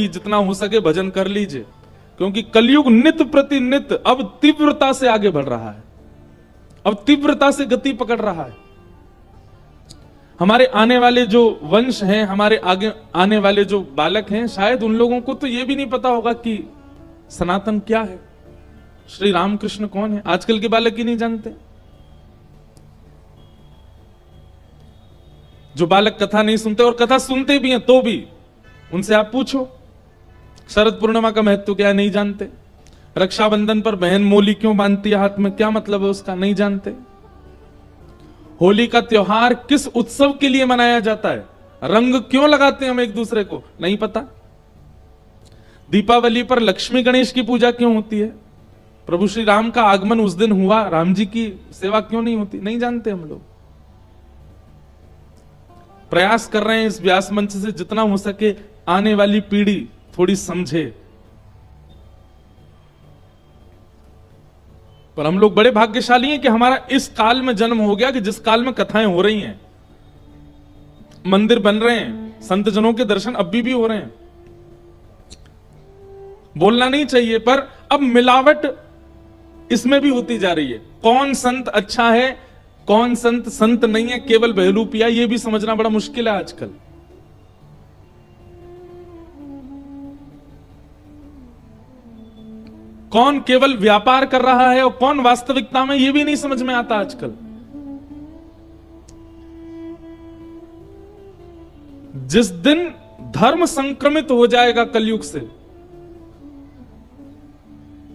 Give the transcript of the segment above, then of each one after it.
जितना हो सके भजन कर लीजिए, क्योंकि कलयुग नित्य प्रति नित्य अब तीव्रता से आगे बढ़ रहा है, अब तीव्रता से गति पकड़ रहा है। हमारे आने वाले जो वंश हैं, हमारे आगे आने वाले जो बालक हैं, शायद उन लोगों को तो यह भी नहीं पता होगा कि सनातन क्या है, श्री रामकृष्ण कौन है। आजकल के बालक ही नहीं जानते। जो बालक कथा नहीं सुनते और कथा सुनते भी हैं तो भी उनसे आप पूछो शरद पूर्णिमा का महत्व क्या है, नहीं जानते। रक्षाबंधन पर बहन मोली क्यों बांधती है हाथ में, क्या मतलब है उसका, नहीं जानते। होली का त्योहार किस उत्सव के लिए मनाया जाता है, रंग क्यों लगाते हैं हम एक दूसरे को, नहीं पता। दीपावली पर लक्ष्मी गणेश की पूजा क्यों होती है, प्रभु श्री राम का आगमन उस दिन हुआ, राम जी की सेवा क्यों नहीं होती, नहीं जानते हम लोग। प्रयास कर रहे हैं इस व्यास मंच से जितना हो सके आने वाली पीढ़ी थोड़ी समझे, पर हम लोग बड़े भाग्यशाली हैं कि हमारा इस काल में जन्म हो गया कि जिस काल में कथाएं हो रही हैं, मंदिर बन रहे हैं, संत जनों के दर्शन अब भी हो रहे हैं। बोलना नहीं चाहिए, पर अब मिलावट इसमें भी होती जा रही है। कौन संत अच्छा है, कौन संत संत नहीं है, केवल बहलूपिया, यह भी समझना बड़ा मुश्किल है आजकल। कौन केवल व्यापार कर रहा है और कौन वास्तविकता में, यह भी नहीं समझ में आता आजकल। जिस दिन धर्म संक्रमित हो जाएगा कलयुग से,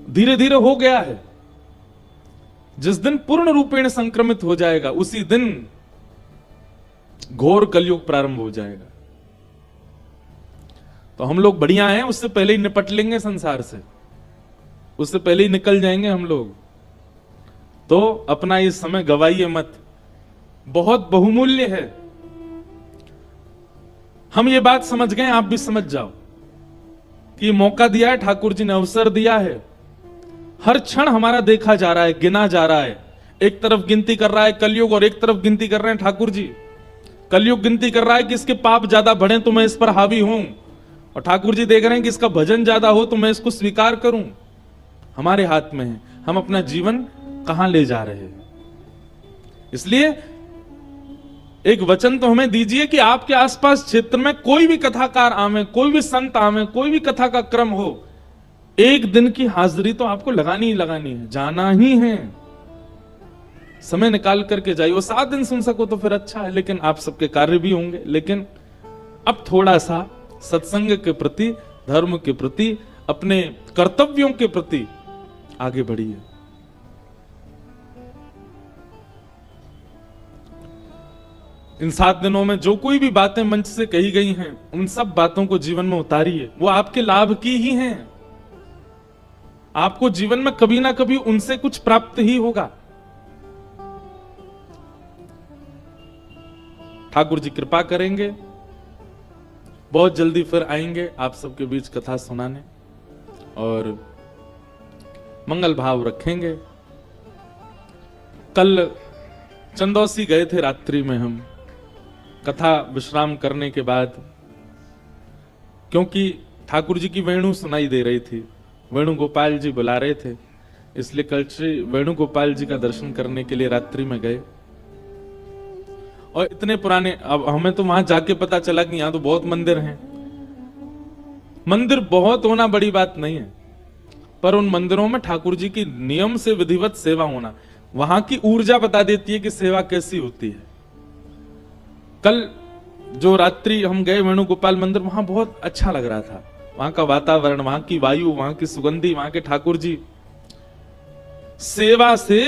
धीरे धीरे हो गया है, जिस दिन पूर्ण रूपेण संक्रमित हो जाएगा उसी दिन घोर कलयुग प्रारंभ हो जाएगा। तो हम लोग बढ़िया हैं, उससे पहले ही निपट लेंगे संसार से, उससे पहले ही निकल जाएंगे हम लोग। तो अपना ये समय गवाइए मत, बहुत बहुमूल्य है। हम ये बात समझ गए, आप भी समझ जाओ कि मौका दिया है ठाकुर जी ने, अवसर दिया है। हर क्षण हमारा देखा जा रहा है, गिना जा रहा है। एक तरफ गिनती कर रहा है कलयुग और एक तरफ गिनती कर रहे हैं ठाकुर जी। कलयुग गिनती कर रहा है कि इसके पाप ज्यादा बढ़े तो मैं इस पर हावी हूं, और ठाकुर जी देख रहे हैं कि इसका भजन ज्यादा हो तो मैं इसको स्वीकार करूं। हमारे हाथ में है, हम अपना जीवन कहां ले जा रहे हैं। इसलिए एक वचन तो हमें दीजिए कि आपके आसपास क्षेत्र में कोई भी कथाकार आवे, कोई भी संत आवे, कोई भी कथा का क्रम हो, एक दिन की हाजिरी तो आपको लगानी ही लगानी है, जाना ही है। समय निकाल करके जाइए। वो 7 दिन सुन सको तो फिर अच्छा है, लेकिन आप सबके कार्य भी होंगे। लेकिन अब थोड़ा सा सत्संग के प्रति, धर्म के प्रति, अपने कर्तव्यों के प्रति आगे बढ़िए। इन 7 दिनों में जो कोई भी बातें मंच से कही गई हैं, उन सब बातों को जीवन में उतारिए। वो आपके लाभ की ही हैं। आपको जीवन में कभी ना कभी उनसे कुछ प्राप्त ही होगा। ठाकुर जी कृपा करेंगे, बहुत जल्दी फिर आएंगे आप सबके बीच कथा सुनाने और मंगल भाव रखेंगे। कल चंदौसी गए थे रात्रि में हम, कथा विश्राम करने के बाद, क्योंकि ठाकुर जी की वेणु सुनाई दे रही थी, वेणुगोपाल जी बुला रहे थे, इसलिए कल श्री वेणुगोपाल जी का दर्शन करने के लिए रात्रि में गए। और इतने पुराने, अब हमें तो वहां जाके पता चला कि यहां तो बहुत मंदिर हैं। मंदिर बहुत होना बड़ी बात नहीं है, पर उन मंदिरों में ठाकुर जी की नियम से विधिवत सेवा होना, वहां की ऊर्जा बता देती है कि सेवा कैसी होती है। कल जो रात्रि हम गए वेणुगोपाल मंदिर, वहां बहुत अच्छा लग रहा था। वहां का वातावरण, वहां की वायु, वहां की सुगंधी, वहां के ठाकुर जी, सेवा से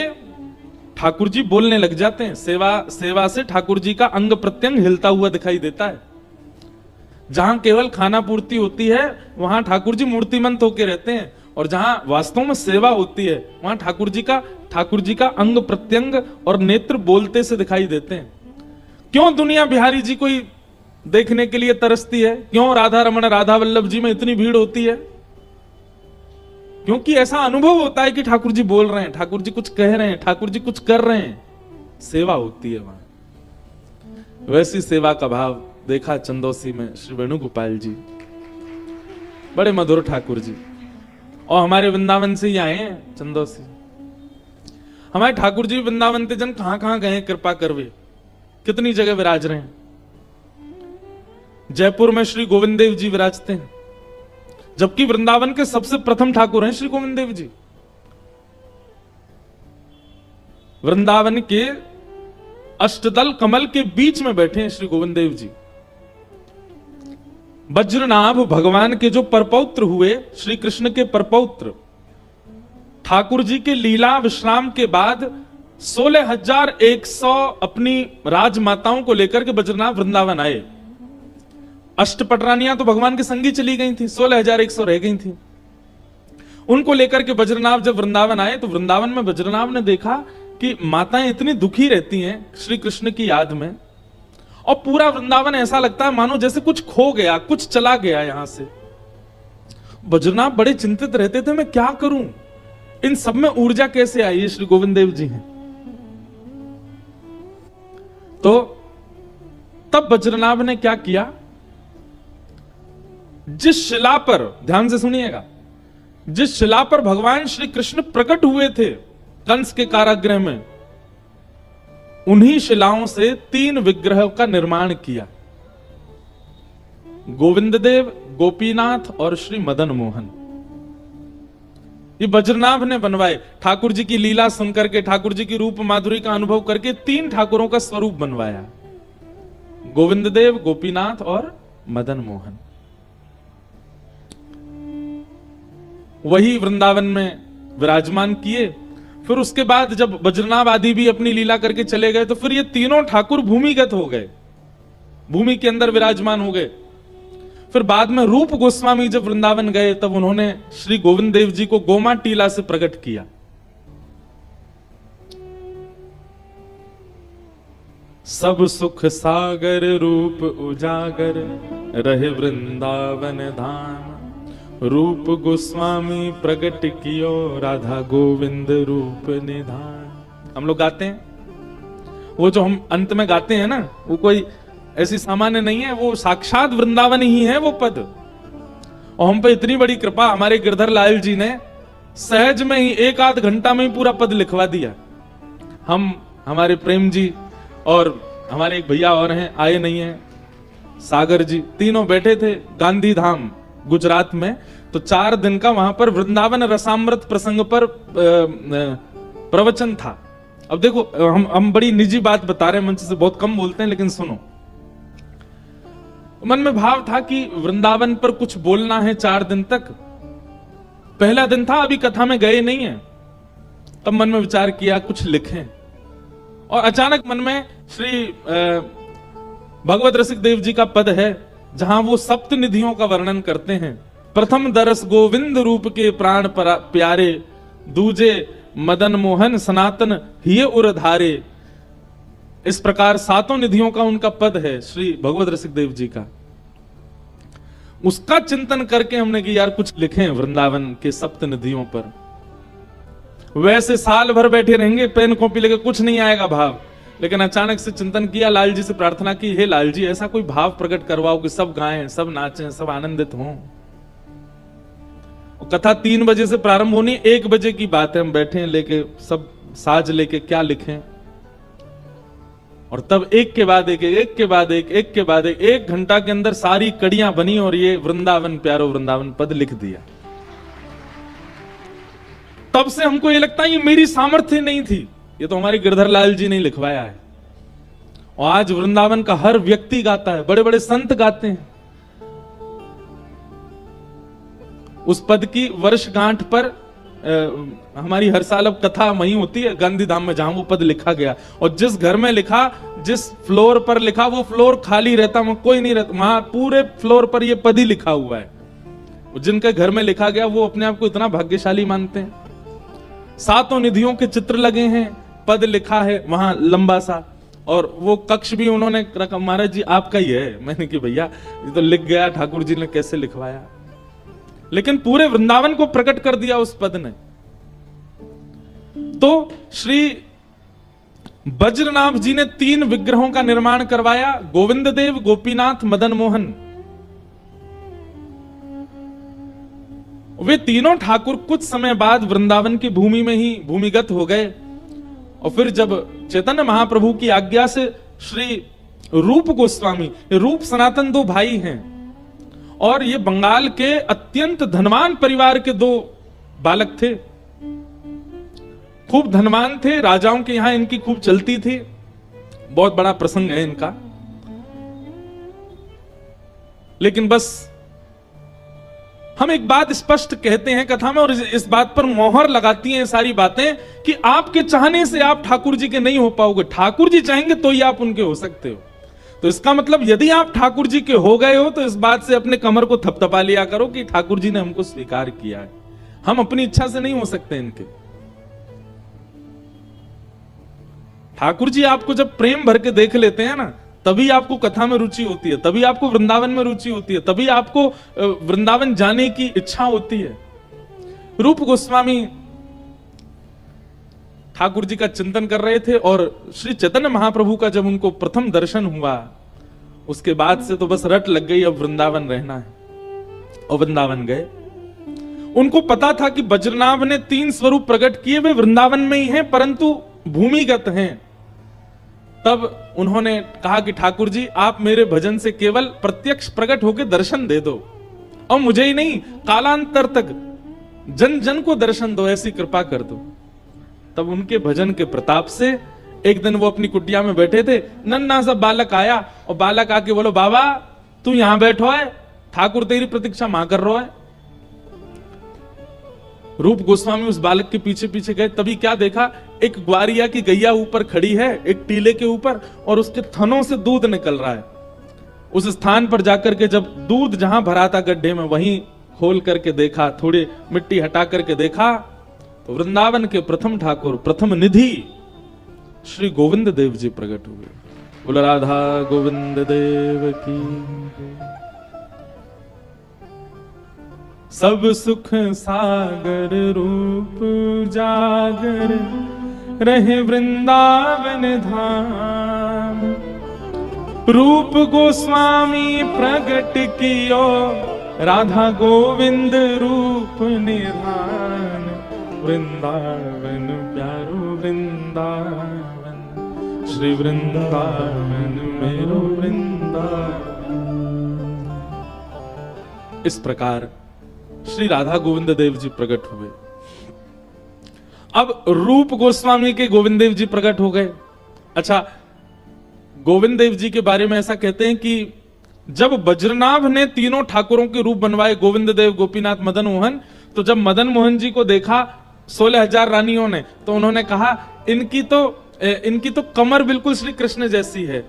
ठाकुर जी बोलने लग जाते हैं। सेवा से ठाकुर जी का अंग प्रत्यंग हिलता हुआ दिखाई देता है। जहां केवल खाना पूर्ति होती है वहां ठाकुर जी मूर्तिमंत होके रहते हैं, और जहां वास्तव में सेवा होती है वहां ठाकुर जी का अंग प्रत्यंग और नेत्र बोलते से दिखाई देते हैं। क्यों दुनिया बिहारी जी को ही देखने के लिए तरसती है, क्यों राधा रमन राधा वल्लभ जी में इतनी भीड़ होती है? क्योंकि ऐसा अनुभव होता है कि ठाकुर जी बोल रहे हैं, ठाकुर जी कुछ कह रहे हैं, ठाकुर जी कुछ कर रहे हैं, सेवा होती है वहां। वैसी सेवा का भाव देखा चंदौसी में श्री वेणुगोपाल जी। बड़े मधुर ठाकुर जी, और हमारे वृंदावन से ही आए हैं, चंदो से। हमारे ठाकुर जी वृंदावन ते जन कहां कहां गए, कृपा करवे, कितनी जगह विराज रहे हैं। जयपुर में श्री गोविंद देव जी विराजते हैं, जबकि वृंदावन के सबसे प्रथम ठाकुर हैं श्री गोविंद देव जी। वृंदावन के अष्टदल कमल के बीच में बैठे हैं श्री गोविंद देव जी। वज्रनाभ भगवान के जो परपौत्र हुए, श्री कृष्ण के परपौत्र, ठाकुर जी के लीला विश्राम के बाद 16,100 अपनी राजमाताओं को लेकर के वज्रनाभ वृंदावन आए। अष्टपटरानियां तो भगवान के संगी चली गई थी, 16,100 रह गई थी। उनको लेकर के वज्रनाभ जब वृंदावन आए तो वृंदावन में वज्रनाभ ने देखा कि माताएं इतनी दुखी रहती हैं श्री कृष्ण की याद में, और पूरा वृंदावन ऐसा लगता है मानो जैसे कुछ खो गया, कुछ चला गया यहां से। वज्रनाभ बड़े चिंतित रहते थे, मैं क्या करूं, इन सब में ऊर्जा कैसे आई? श्री गोविंद देव जी हैं। तो तब वज्रनाभ ने क्या किया, जिस शिला पर, ध्यान से सुनिएगा, जिस शिला पर भगवान श्री कृष्ण प्रकट हुए थे कंस के कारागृह में, उन्हीं शिलाओं से 3 विग्रह का निर्माण किया। गोविंद देव, गोपीनाथ और श्री मदन मोहन। ये वज्रनाभ ने बनवाए। ठाकुर जी की लीला सुनकर के, ठाकुर जी की रूप माधुरी का अनुभव करके 3 ठाकुरों का स्वरूप बनवाया, गोविंद देव, गोपीनाथ और मदन मोहन। वही वृंदावन में विराजमान किए। फिर उसके बाद जब वज्रनाभ आदि भी अपनी लीला करके चले गए तो फिर ये तीनों ठाकुर भूमिगत हो गए, भूमि के अंदर विराजमान हो गए। फिर बाद में रूप गोस्वामी जब वृंदावन गए तब उन्होंने श्री गोविंद देव जी को गोमा टीला से प्रकट किया। सब सुख सागर रूप उजागर रहे वृंदावन धाम, रूप गोस्वामी प्रकट कियो राधा गोविंद रूप निधान। हम लोग गाते हैं, वो जो हम अंत में गाते हैं ना, वो कोई ऐसी सामान्य नहीं है, वो साक्षात वृंदावन ही है वो पद। और हम पे इतनी बड़ी कृपा, हमारे गिरधर लाल जी ने सहज में ही 1 आध घंटा में ही पूरा पद लिखवा दिया। हम, हमारे प्रेम जी और हमारे एक भैया और हैं, आए नहीं हैं, सागर जी, तीनों बैठे थे गांधी धाम गुजरात में। तो 4 दिन का वहां पर वृंदावन रसामृत प्रसंग पर प्रवचन था। अब देखो, हम बड़ी निजी बात बता रहे हैं, मंच से बहुत कम बोलते हैं, लेकिन सुनो। मन में भाव था कि वृंदावन पर कुछ बोलना है 4 दिन तक। पहला दिन था, अभी कथा में गए नहीं है, तब मन में विचार किया कुछ लिखें। और अचानक मन में श्री भगवत रसिक देव जी का पद है, जहां वो सप्त निधियों का वर्णन करते हैं। प्रथम दरस गोविंद रूप के प्राण प्यारे, दूजे मदन मोहन सनातन हिय उरधारे। इस प्रकार 7 निधियों का उनका पद है श्री भगवत रसिक देव जी का। उसका चिंतन करके हमने कि यार कुछ लिखें वृंदावन के सप्त निधियों पर। वैसे साल भर बैठे रहेंगे पेन कॉपी लेके, कुछ नहीं आएगा भाव। लेकिन अचानक से चिंतन किया, लाल जी से प्रार्थना की, हे लाल जी ऐसा कोई भाव प्रकट करवाओ कि सब गाएं, सब नाचें, सब आनंदित हों। कथा 3 बजे से प्रारंभ होनी, 1 बजे की बात है, हम बैठे हैं लेके सब साज लेके, क्या लिखें। और तब एक के बाद एक, एक के बाद एक, एक के बाद एक, 1 घंटा के अंदर सारी कड़ियां बनी और ये वृंदावन प्यारो वृंदावन पद लिख दिया। तब से हमको ये लगता है ये मेरी सामर्थ्य नहीं थी, ये तो हमारे गिरधर लाल जी ने लिखवाया है। और आज वृंदावन का हर व्यक्ति गाता है, बड़े बड़े संत गाते हैं। उस पद की वर्षगांठ पर हमारी हर साल अब कथा वहीं होती है गांधी धाम में, जहां वो पद लिखा गया। और जिस घर में लिखा, जिस फ्लोर पर लिखा, वो फ्लोर खाली रहता, वहां कोई नहीं रहता, वहां पूरे फ्लोर पर ये पद ही लिखा हुआ है। जिनके घर में लिखा गया वो अपने आप को इतना भाग्यशाली मानते हैं। 7 निधियों के चित्र लगे हैं, पद लिखा है वहां लंबा सा, और वो कक्ष भी उन्होंने रखा। महाराज जी आपका ही है। मैंने कि भैया ये तो लिख गया, ठाकुर जी ने कैसे लिखवाया। लेकिन पूरे वृंदावन को प्रकट कर दिया उस पद ने। तो श्री वज्रनाभ जी ने 3 विग्रहों का निर्माण करवाया, गोविंद देव, गोपीनाथ, मदन मोहन। वे तीनों ठाकुर कुछ समय बाद वृंदावन की भूमि में ही भूमिगत हो गए। और फिर जब चैतन्य महाप्रभु की आज्ञा से श्री रूप गोस्वामी, रूप सनातन दो भाई हैं और ये बंगाल के अत्यंत धनवान परिवार के दो बालक थे, खूब धनवान थे, राजाओं के यहां इनकी खूब चलती थी। बहुत बड़ा प्रसंग है इनका। लेकिन बस हम एक बात स्पष्ट कहते हैं कथा में, और इस बात पर मोहर लगाती हैं सारी बातें कि आपके चाहने से आप ठाकुर जी के नहीं हो पाओगे। ठाकुर जी चाहेंगे तो ही आप उनके हो सकते हो। तो इसका मतलब यदि आप ठाकुर जी के हो गए हो तो इस बात से अपने कमर को थपथपा लिया करो कि ठाकुर जी ने हमको स्वीकार किया है। हम अपनी इच्छा से नहीं हो सकते इनके। ठाकुर जी आपको जब प्रेम भर के देख लेते हैं ना, तभी आपको कथा में रुचि होती है, तभी आपको वृंदावन में रुचि होती है, तभी आपको वृंदावन जाने की इच्छा होती है। रूप गोस्वामी ठाकुर जी का चिंतन कर रहे थे और श्री चैतन्य महाप्रभु का जब उनको प्रथम दर्शन हुआ, उसके बाद से तो बस रट लग गई, अब वृंदावन रहना है। और वृंदावन गए। उनको पता था कि वज्रनाभ ने 3 स्वरूप प्रकट किए, वे वृंदावन में ही हैं परंतु भूमिगत हैं। तब उन्होंने कहा कि ठाकुर जी आप मेरे भजन से केवल प्रत्यक्ष प्रकट होकर दर्शन दे दो, और मुझे ही नहीं कालांतर तक जन जन को दर्शन दो, ऐसी कृपा कर दो। तब उनके भजन के प्रताप से एक दिन वो अपनी कुटिया में बैठे थे, नन्ना सा बालक आया और बालक आके बोलो बाबा तू यहां बैठो है, ठाकुर तेरी प्रतीक्षा मां कर रहा है। रूप गोस्वामी उस बालक के पीछे पीछे गए, तभी क्या देखा, एक ग्वारिया की गैया ऊपर खड़ी है एक टीले के ऊपर, और उसके थनों से दूध निकल रहा है। उस स्थान पर जाकर के जब दूध जहां भरा था गड्ढे में, वहीं खोल करके देखा, थोड़ी मिट्टी हटा करके देखा, तो वृंदावन के प्रथम ठाकुर, प्रथम निधि श्री गोविंद देव जी प्रकट हुए। बोल राधा गोविंद देव की। सब सुख सागर रूप जागर रहे वृंदावन धाम। रूप गोस्वामी प्रगट कियो राधा गोविंद रूप निधान। वृंदावन प्यारो वृंदावन, श्री वृंदावन मेरो वृंदावन। इस प्रकार श्री राधा गोविंद देव जी प्रकट हुए। अब रूप गोस्वामी के गोविंद देव जी प्रकट हो गए। अच्छा, गोविंद देव जी के बारे में ऐसा कहते हैं कि जब वज्रनाभ ने तीनों ठाकुरों के रूप बनवाए, गोविंद देव, गोपीनाथ, मदन मोहन, तो जब मदन मोहन जी को देखा 16,000 रानियों ने, तो उन्होंने कहा इनकी तो कमर बिल्कुल श्री कृष्ण जैसी है।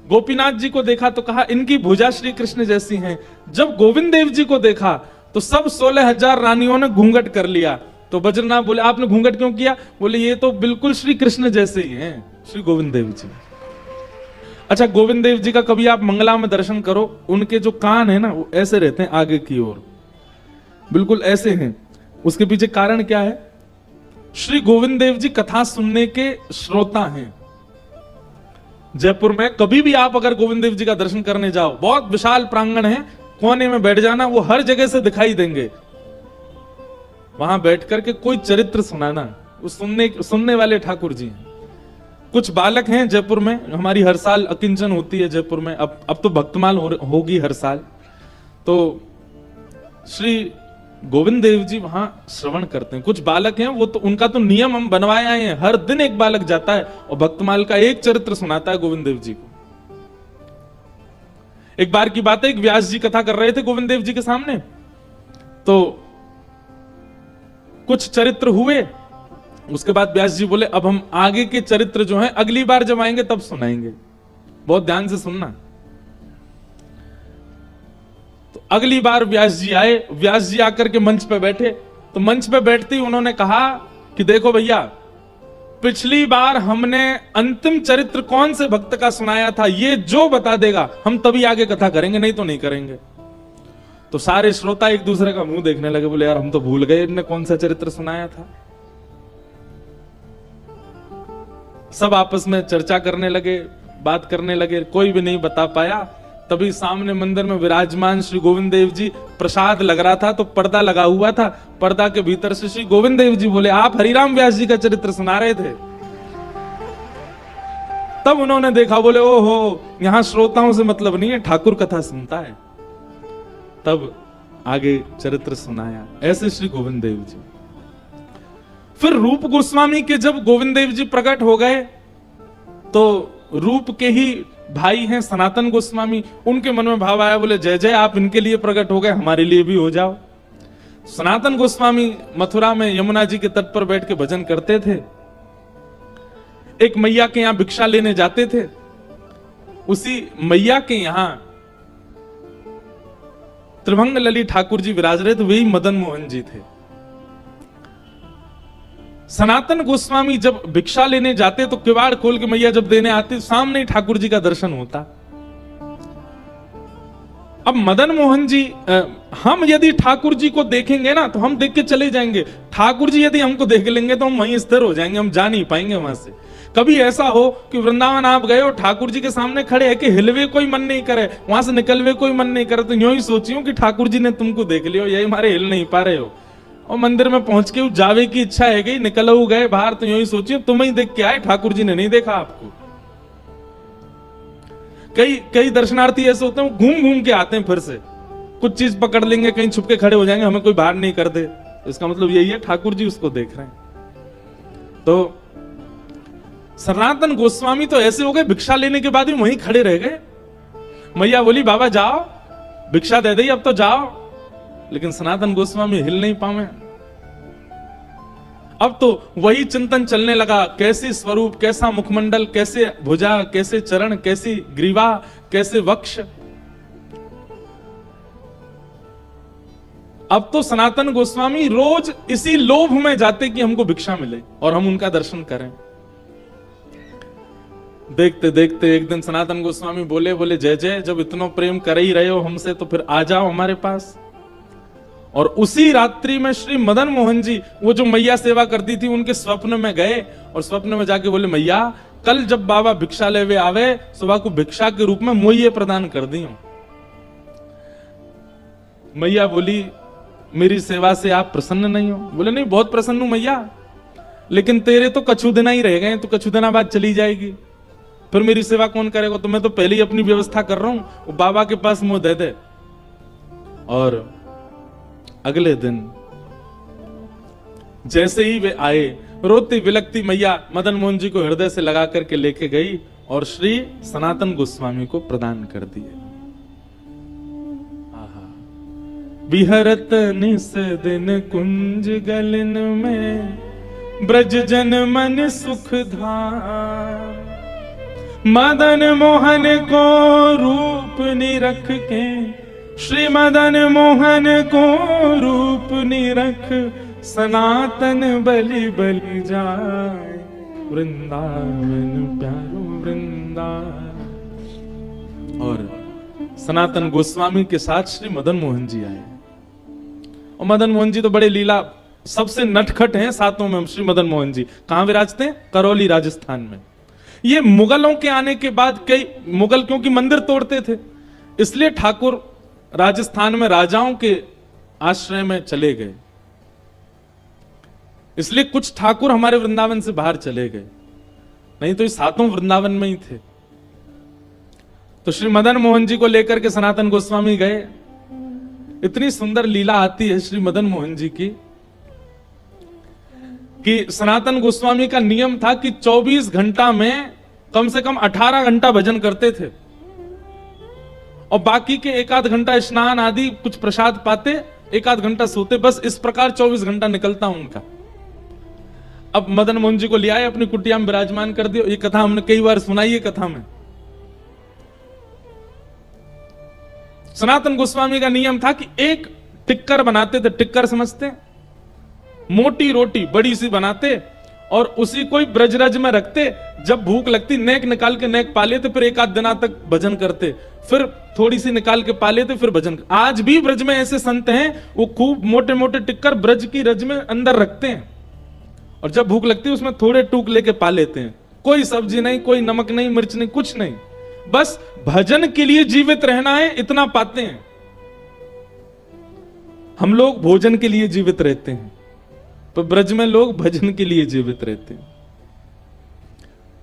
गोपीनाथ जी को देखा तो कहा इनकी भुजा श्री कृष्ण जैसी है। जब गोविंद देव जी को देखा तो सब 16,000 रानियों ने घूंघट कर लिया। तो वज्रनाभ बोले आपने घूंघट क्यों किया? बोले ये तो बिल्कुल श्री कृष्ण जैसे ही हैं श्री गोविंद देव जी। अच्छा, गोविंद देव जी का कभी आप मंगला में दर्शन करो, उनके जो कान है ना वो ऐसे रहते हैं आगे की ओर, बिल्कुल ऐसे हैं। उसके पीछे कारण क्या है? श्री गोविंद देव जी कथा सुनने के श्रोता हैं। जयपुर में कभी भी आप अगर गोविंद देव जी का दर्शन करने जाओ, बहुत विशाल प्रांगण है, कोने में बैठ जाना, वो हर जगह से दिखाई देंगे। वहां बैठ करके कोई चरित्र सुनाना, वो सुनने वाले ठाकुर जी हैं। कुछ बालक हैं जयपुर में, हमारी हर साल अकिंचन होती है जयपुर में, अब तो भक्तमाल होगी हर साल। तो श्री गोविंद देव जी वहां श्रवण करते हैं। कुछ बालक हैं, वो तो उनका तो नियम हम बनवाए आए हैं, हर दिन एक बालक जाता है और भक्तमाल का एक चरित्र सुनाता है गोविंद देव जी को। एक बार की बात है, एक व्यास जी कथा कर रहे थे गोविंद देव जी के सामने, तो कुछ चरित्र हुए। उसके बाद व्यास जी बोले अब हम आगे के चरित्र जो हैं अगली बार जब आएंगे तब सुनाएंगे, बहुत ध्यान से सुनना। तो अगली बार व्यास जी आए, व्यास जी आकर के मंच पे बैठे, तो मंच पे बैठते ही उन्होंने कहा कि देखो भैया, पिछली बार हमने अंतिम चरित्र कौन से भक्त का सुनाया था, ये जो बता देगा हम तभी आगे कथा करेंगे, नहीं तो नहीं करेंगे। तो सारे श्रोता एक दूसरे का मुंह देखने लगे, बोले यार हम तो भूल गए इनने कौन सा चरित्र सुनाया था। सब आपस में चर्चा करने लगे, बात करने लगे, कोई भी नहीं बता पाया। तभी सामने मंदिर में विराजमान श्री गोविंद देव जी, प्रसाद लग रहा था तो पर्दा लगा हुआ था, पर्दा के भीतर से श्री गोविंद देव जी बोले, आप हरिराम व्यास जी का चरित्र सुना रहे थे। तब उन्होंने देखा, बोले ओहो, यहां श्रोताओं से मतलब नहीं है, ठाकुर कथा सुनता है। तब आगे चरित्र सुनाया। ऐसे श्री गोविंद देव जी। फिर रूप गोस्वामी के जब गोविंद देव जी प्रकट हो गए तो रूप के ही भाई हैं सनातन गोस्वामी, उनके मन में भाव आया, बोले जय जय, आप इनके लिए प्रकट हो गए, हमारे लिए भी हो जाओ। सनातन गोस्वामी मथुरा में यमुना जी के तट पर बैठ के भजन करते थे। एक मैया के यहां भिक्षा लेने जाते थे। उसी मैया के यहां त्रिभंग लली ठाकुर जी विराज रहे थे, वही मदन मोहन जी थे। सनातन गोस्वामी जब भिक्षा लेने जाते तो किवाड़ खोल के मैया जब देने आते, सामने ही ठाकुर जी का दर्शन होता। अब मदन मोहन जी, हम यदि ठाकुर जी को देखेंगे ना तो हम देख के चले जाएंगे, ठाकुर जी यदि हमको देख लेंगे तो हम वहीं स्थिर हो जाएंगे, हम जा नहीं पाएंगे वहां से। कभी ऐसा हो कि वृंदावन आप गए और ठाकुर जी के सामने खड़े है कि हिलवे कोई मन नहीं करे, वहां से निकलवे कोई मन नहीं करे, तो यूं ही सोचियो कि ठाकुर जी ने तुमको देख लियो, यही हमारे हिल नहीं पा रहे हो, और मंदिर में पहुंच के जावे की इच्छा है गई, निकल गए बाहर, तो यूं ही सोचियो तुम ही देख के आए, ठाकुर जी ने नहीं देखा आपको। कई दर्शनार्थी ऐसे होते हैं, घूम घूम के आते हैं, फिर से कुछ चीज पकड़ लेंगे, कहीं छुप के खड़े हो जाएंगे, हमें कोई बाहर नहीं कर दे, इसका मतलब यही है ठाकुर जी उसको देख रहे हैं। तो सनातन गोस्वामी तो ऐसे हो गए, भिक्षा लेने के बाद भी वहीं खड़े रह गए। मैया बोली बाबा जाओ, भिक्षा दे दी, अब तो जाओ, लेकिन सनातन गोस्वामी हिल नहीं पावे। अब तो वही चिंतन चलने लगा, कैसे स्वरूप, कैसा मुखमंडल, कैसे भुजा, कैसे चरण, कैसी ग्रीवा, कैसे वक्ष। अब तो सनातन गोस्वामी रोज इसी लोभ में जाते कि हमको भिक्षा मिले और हम उनका दर्शन करें। देखते देखते एक दिन सनातन गोस्वामी बोले जय जय, जब इतना प्रेम कर ही रहे हो हमसे तो फिर आ जाओ हमारे पास। और उसी रात्रि में श्री मदन मोहन जी, वो जो मैया सेवा करती थी, उनके स्वप्न में गए और स्वप्न में जाके बोले, मैया कल जब बाबा भिक्षा लेवे आवे, सुबह को भिक्षा के रूप में मोइये प्रदान कर दी। मैया बोली, मेरी सेवा से आप प्रसन्न नहीं हो? बोले नहीं, बहुत प्रसन्न हूं मैया, लेकिन तेरे तो कछु दिन ही रह गए, तो कछु दिना बाद चली जाएगी, फिर मेरी सेवा कौन करेगा? तो मैं तो पहले ही अपनी व्यवस्था कर रहा हूं, वो बाबा के पास मुंह दे दे। और अगले दिन जैसे ही वे आए, रोती विलकती मैया मदन मोहन जी को हृदय से लगा करके लेके गई और श्री सनातन गोस्वामी को प्रदान कर दिए। विहरत निस दिन कुंज गलन में, ब्रज जन मन सुख धाम, मदन मोहन को रूप निरख के, श्री मदन मोहन को रूप निरख, सनातन बलि बलि जाए, वृंदावन प्यारो वृंदावन। और सनातन गोस्वामी के साथ श्री मदन मोहन जी आए, और मदन मोहन जी तो बड़े लीला, सबसे नटखट हैं सातों में श्री मदन मोहन जी। कहां विराजते हैं? करौली राजस्थान में। ये मुगलों के आने के बाद, कई मुगल क्योंकि मंदिर तोड़ते थे, इसलिए ठाकुर राजस्थान में राजाओं के आश्रय में चले गए, इसलिए कुछ ठाकुर हमारे वृंदावन से बाहर चले गए, नहीं तो ये सातों वृंदावन में ही थे। तो श्री मदन मोहन जी को लेकर के सनातन गोस्वामी गए। इतनी सुंदर लीला आती है श्री मदन मोहन जी की कि सनातन गोस्वामी का नियम था कि 24 घंटा में कम से कम 18 घंटा भजन करते थे, और बाकी के एक आध घंटा स्नान आदि कुछ प्रसाद पाते, एक आध घंटा सोते, बस इस प्रकार 24 घंटा निकलता उनका। अब मदन मोहन जी को ले आए, अपनी कुटिया में विराजमान कर दिया। ये कथा हमने कई बार सुनाई है कथा में। सनातन गोस्वामी का नियम था कि एक टिक्कर बनाते थे, टिक्कर समझते हैं, मोटी रोटी बड़ी सी बनाते और उसी को ब्रजरज में रखते, जब भूख लगती नेक निकाल के नेक पा लेते, फिर एक आध दिना तक भजन करते, फिर थोड़ी सी निकाल के पा लेते, फिर भजन। आज भी ब्रज में ऐसे संत हैं, वो खूब मोटे मोटे टिक्कर ब्रज की रज में अंदर रखते हैं, और जब भूख लगती है उसमें थोड़े टूक लेके पा लेते हैं। कोई सब्जी नहीं, कोई नमक नहीं, मिर्च नहीं, कुछ नहीं, बस भजन के लिए जीवित रहना है, इतना पाते हैं। हम लोग भोजन के लिए जीवित रहते हैं, तो ब्रज में लोग भजन के लिए जीवित रहते हैं।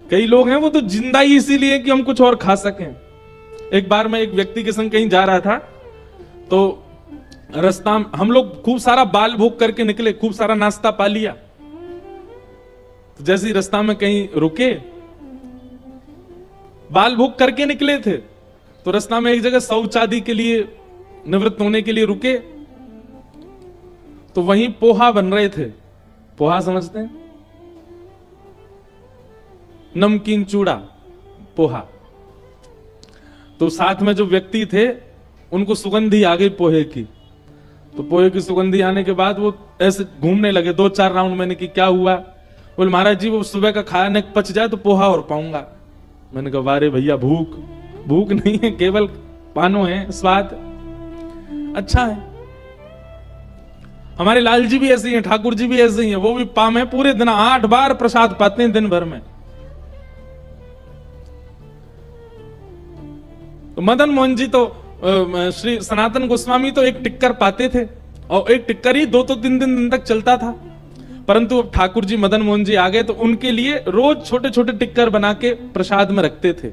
कई लोग हैं वो तो जिंदा ही इसीलिए कि हम कुछ और खा सकें। एक बार मैं एक व्यक्ति के संग कहीं जा रहा था, तो रास्ता में हम लोग खूब सारा बाल भोग करके निकले, खूब सारा नाश्ता पा लिया। तो जैसे ही रास्ता में कहीं रुके, बाल भोग करके निकले थे, तो रास्ता में एक जगह शौच आदि के लिए निवृत्त होने के लिए रुके, तो वहीं पोहा बन रहे थे। पोहा समझते हैं? नमकीन चूड़ा पोहा। तो साथ में जो व्यक्ति थे उनको सुगंधी आ गई पोहे की। तो पोहे की सुगंधी आने के बाद वो ऐसे घूमने लगे 2-4 राउंड। मैंने कि क्या हुआ? बोले महाराज जी वो सुबह का खाने पच जाए तो पोहा और पाऊंगा। मैंने कहा वारे भैया, भूख नहीं है, केवल पानो है, स्वाद अच्छा है। हमारे लाल जी भी ऐसे ही हैं, ठाकुर जी भी ऐसे ही हैं, वो भी पाम है, पूरे दिन 8 बार प्रसाद पाते हैं दिन भर में। तो मदन मोहन जी तो श्री सनातन गोस्वामी तो एक टिक्कर पाते थे, और एक टिक्कर ही 2-3 दिन तक चलता था। परंतु अब ठाकुर जी मदन मोहन जी आ गए, तो उनके लिए रोज छोटे छोटे टिक्कर बना के प्रसाद में रखते थे।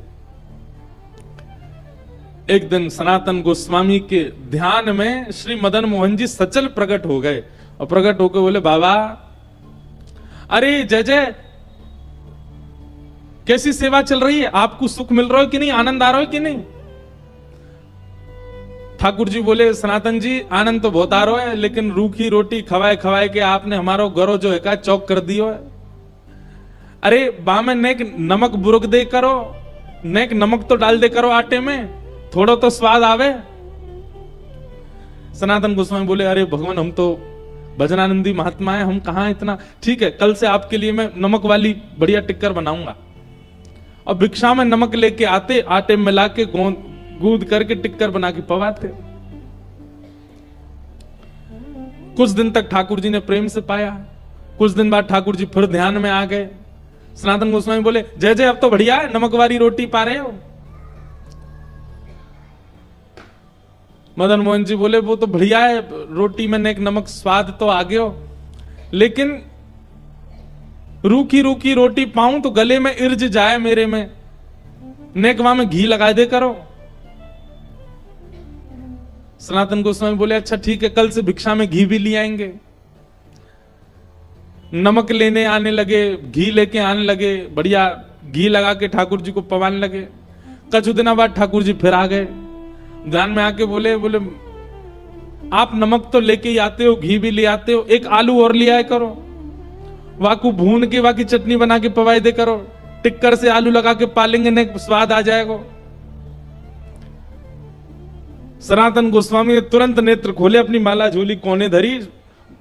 एक दिन सनातन गोस्वामी के ध्यान में श्री मदन मोहन जी सचल प्रकट हो गए, और प्रकट होकर बोले बाबा, अरे जय जय, कैसी सेवा चल रही है? आपको सुख मिल रहा है कि नहीं? आनंद आ रहा है कि नहीं? ठाकुर जी बोले सनातन जी, आनंद तो बहुत आ रहा है, लेकिन रूखी रोटी खवाए खवाए के आपने हमारो गरो जो है का चौक कर दियो है। अरे बामे नेक नमक बुरक दे करो, नेक नमक तो डाल दे करो आटे में, थोड़ा तो स्वाद आवे। सनातन गोस्वामी बोले अरे भगवान, हम तो भजनानंदी महात्मा है, हम कहां इतना। ठीक है, कल से आपके लिए मैं नमक वाली बढ़िया टिक्कर बनाऊंगा। और भिक्षा में नमक लेके आते, आटे मिला के गूंद करके टिक्कर बना के पवाते। कुछ दिन तक ठाकुर जी ने प्रेम से पाया। कुछ दिन बाद ठाकुर जी फिर ध्यान में आ गए। सनातन गोस्वामी बोले जय जय, अब तो बढ़िया है, नमक वाली रोटी पा रहे हो। मदन मोहन जी बोले वो तो बढ़िया है, रोटी में नेक नमक स्वाद तो आ गयो, लेकिन रूखी रूखी रोटी पाऊं तो गले में इर्ज जाए मेरे में, नेकवा में घी लगा दे करो। सनातन गोस्वामी बोले अच्छा ठीक है, कल से भिक्षा में घी भी ले आएंगे। नमक लेने आने लगे, घी लेके आने लगे, बढ़िया घी लगा के ठाकुर जी को पवाने लगे। कुछ दिनों बाद ठाकुर जी फिर आ गए, ध्यान में आके बोले आप नमक तो लेके ही आते हो, घी भी ले आते हो, एक आलू और ले आए करो, वाकू भून के वाकी चटनी बना के पवाई दे करो, टिक्कर से आलू लगा के पालेंगे ने स्वाद आ जाएगा। सनातन गोस्वामी ने तुरंत नेत्र खोले, अपनी माला झोली कोने धरी,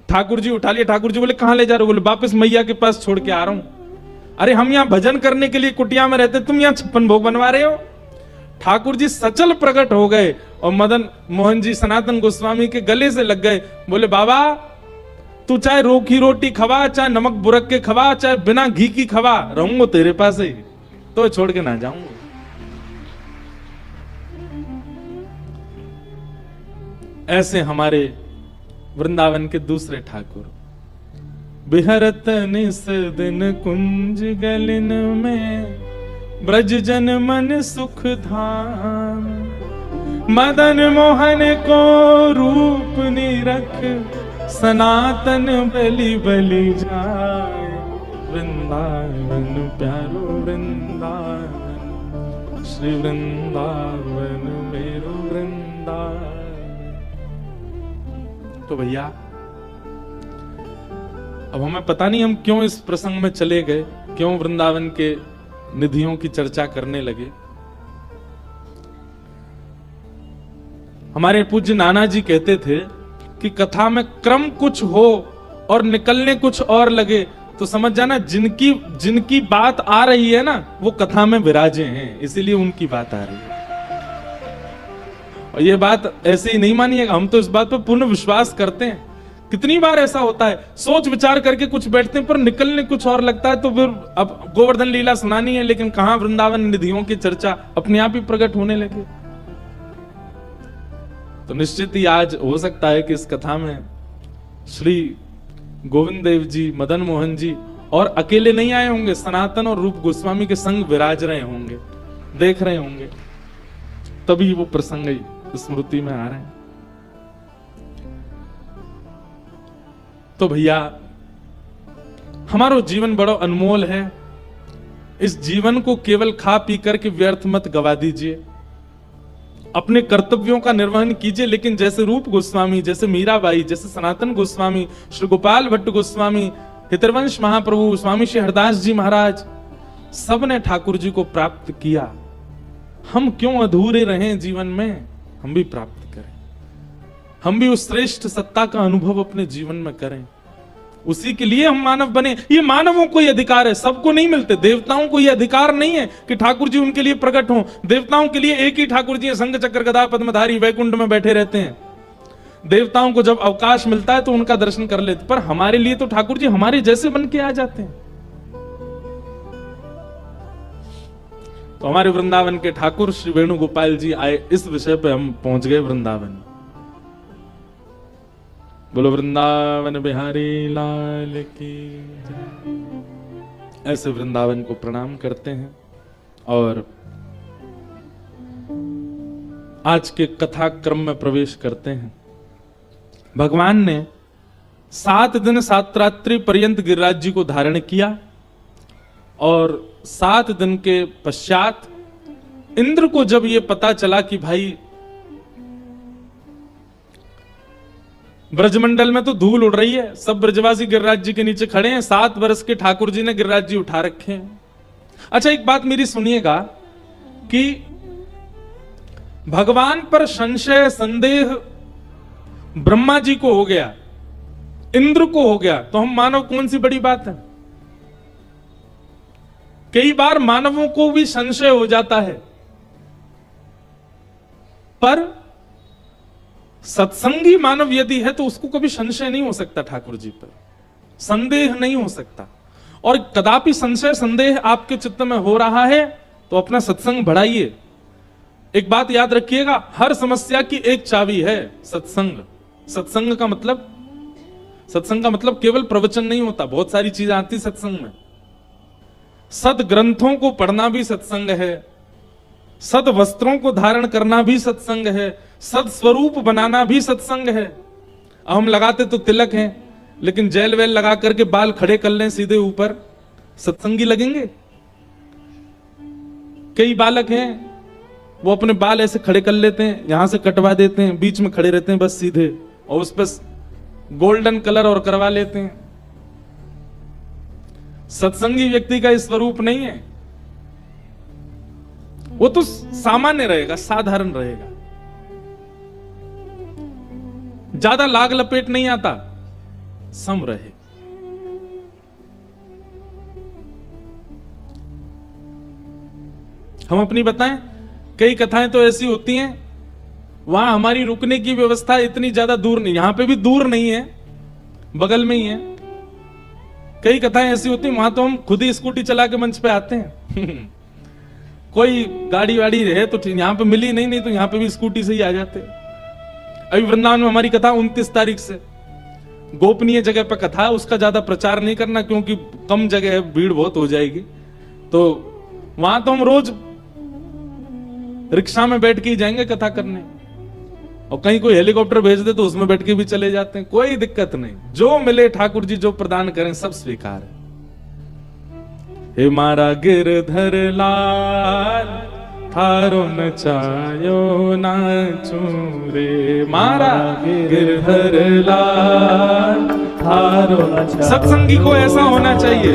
ठाकुर जी उठा लिया। ठाकुर जी बोले कहां ले जा रहे हो? बोले वापस मैया के पास छोड़ के आ रहा हूं। अरे हम यहां भजन करने के लिए कुटिया में रहते, तुम यहां 56 भोग बनवा रहे हो। ठाकुर जी सचल प्रकट हो गए और मदन मोहन जी सनातन गोस्वामी के गले से लग गए। बोले बाबा, तू चाहे रूखी रोटी खवा, चाहे नमक बुरक के खवा, चाहे बिना घी की खवा, रहूंगा तेरे पास ही, तो छोड़ के ना जाऊंगा। ऐसे हमारे वृंदावन के दूसरे ठाकुर। बिहरत निस दिन कुंज गलिन में, ब्रज जन मन सुख धाम, मदन मोहन को रूप निरख, सनातन बलि बलि जाए। वृंदावन प्यारो वृंदावन, श्री वृंदावन मेरो वृंदावन। तो भैया अब हमें पता नहीं हम क्यों इस प्रसंग में चले गए, क्यों वृंदावन के निधियों की चर्चा करने लगे। हमारे पूज्य नाना जी कहते थे कि कथा में क्रम कुछ हो और निकलने कुछ और लगे तो समझ जाना जिनकी बात आ रही है ना, वो कथा में विराजे हैं, इसीलिए उनकी बात आ रही है। और ये बात ऐसे ही नहीं मानिएगा, हम तो इस बात पर पूर्ण विश्वास करते हैं कितनी बार ऐसा होता है, सोच विचार करके कुछ बैठते हैं पर निकलने कुछ और लगता है, तो फिर अब गोवर्धन लीला सुनानी है, लेकिन कहां वृंदावन निधियों की चर्चा अपने आप ही प्रकट होने लगे। तो निश्चित ही आज हो सकता है कि इस कथा में श्री गोविंद देव जी, मदन मोहन जी और अकेले नहीं आए होंगे, सनातन और रूप गोस्वामी के संग विराज रहे होंगे, देख रहे होंगे, तभी वो प्रसंग स्मृति में आ रहे हैं। तो भैया हमारा जीवन बड़ा अनमोल है, इस जीवन को केवल खा पी करके व्यर्थ मत गवा दीजिए, अपने कर्तव्यों का निर्वहन कीजिए। लेकिन जैसे रूप गोस्वामी, जैसे मीराबाई, जैसे सनातन गोस्वामी, श्री गोपाल भट्ट गोस्वामी, हितरवंश महाप्रभु, स्वामी श्री हरदास जी महाराज, सबने ठाकुर जी को प्राप्त किया। हम क्यों अधूरे रहें जीवन में, हम भी प्राप्त करें, हम भी उस श्रेष्ठ सत्ता का अनुभव अपने जीवन में करें। उसी के लिए हम मानव बने। ये मानवों को ये अधिकार है, सबको नहीं मिलते। देवताओं को ये अधिकार नहीं है कि ठाकुर जी उनके लिए प्रकट हों। देवताओं के लिए एक ही ठाकुर जी शंख चक्र गदा पद्मधारी वैकुंठ में बैठे रहते हैं। देवताओं को जब अवकाश मिलता है तो उनका दर्शन कर लेते, पर हमारे लिए तो ठाकुर जी हमारे जैसे बन के आ जाते हैं। तो हमारे वृंदावन के ठाकुर श्री वेणुगोपाल जी आए, इस विषय पे हम पहुंच गए वृंदावन। बोलो वृंदावन बिहारी लाल की जय। ऐसे वृंदावन को प्रणाम करते हैं और आज के कथा क्रम में प्रवेश करते हैं। भगवान ने 7 दिन 7 रात्रि पर्यंत गिरिराज जी को धारण किया और 7 दिन के पश्चात इंद्र को जब यह पता चला कि भाई ब्रजमंडल में तो धूल उड़ रही है, सब ब्रजवासी गिरिराज जी के नीचे खड़े हैं, 7 वर्ष के ठाकुर जी ने गिरिराज जी उठा रखे हैं। अच्छा एक बात मेरी सुनिएगा कि भगवान पर संशय संदेह ब्रह्मा जी को हो गया, इंद्र को हो गया, तो हम मानव कौन सी बड़ी बात है। कई बार मानवों को भी संशय हो जाता है, पर सत्संगी मानव यदि है तो उसको कभी संशय नहीं हो सकता, ठाकुर जी पर संदेह नहीं हो सकता। और कदापि संशय संदेह आपके चित्त में हो रहा है तो अपना सत्संग बढ़ाइए। एक बात याद रखिएगा, हर समस्या की एक चाबी है, सत्संग। सत्संग का मतलब केवल प्रवचन नहीं होता, बहुत सारी चीजें आती सत्संग में। सद ग्रंथों को पढ़ना भी सत्संग है, सद वस्त्रों को धारण करना भी सत्संग है, सद स्वरूप बनाना भी सत्संग है। हम लगाते तो तिलक हैं, लेकिन जेल वेल लगा करके बाल खड़े कर लें सीधे ऊपर, सत्संगी लगेंगे? कई बालक हैं वो अपने बाल ऐसे खड़े कर लेते हैं, यहां से कटवा देते हैं, बीच में खड़े रहते हैं बस सीधे, और उस पर गोल्डन कलर और करवा लेते हैं। सत्संगी व्यक्ति का इस स्वरूप नहीं है, वो तो सामान्य रहेगा, साधारण रहेगा, ज्यादा लाग लपेट नहीं आता, सम रहे। हम अपनी बताएं, कई कथाएं तो ऐसी होती हैं वहां हमारी रुकने की व्यवस्था इतनी ज्यादा दूर नहीं, यहां पे भी दूर नहीं है, बगल में ही है। कई कथाएं ऐसी होती हैं वहां तो हम खुद ही स्कूटी चला के मंच पे आते हैं कोई गाड़ी वाड़ी है तो यहां पे मिली नहीं तो यहां पे भी स्कूटी से ही आ जाते। अभी वृंदावन में हमारी कथा 29 तारीख से, गोपनीय जगह पर कथा, उसका ज्यादा प्रचार नहीं करना क्योंकि कम जगह है, भीड़ बहुत हो जाएगी। तो वहां तो हम रोज रिक्शा में बैठ के ही जाएंगे कथा करने, और कहीं कोई हेलीकॉप्टर भेज दे तो उसमें बैठ के भी चले जाते हैं, कोई दिक्कत नहीं। जो मिले ठाकुर जी जो प्रदान करें सब स्वीकार है। हे मारा गिरधर लाल थारो नचायो नाचू रे, मारा गिरधर लाल थारो नचायो। सत्संगी को ऐसा होना चाहिए,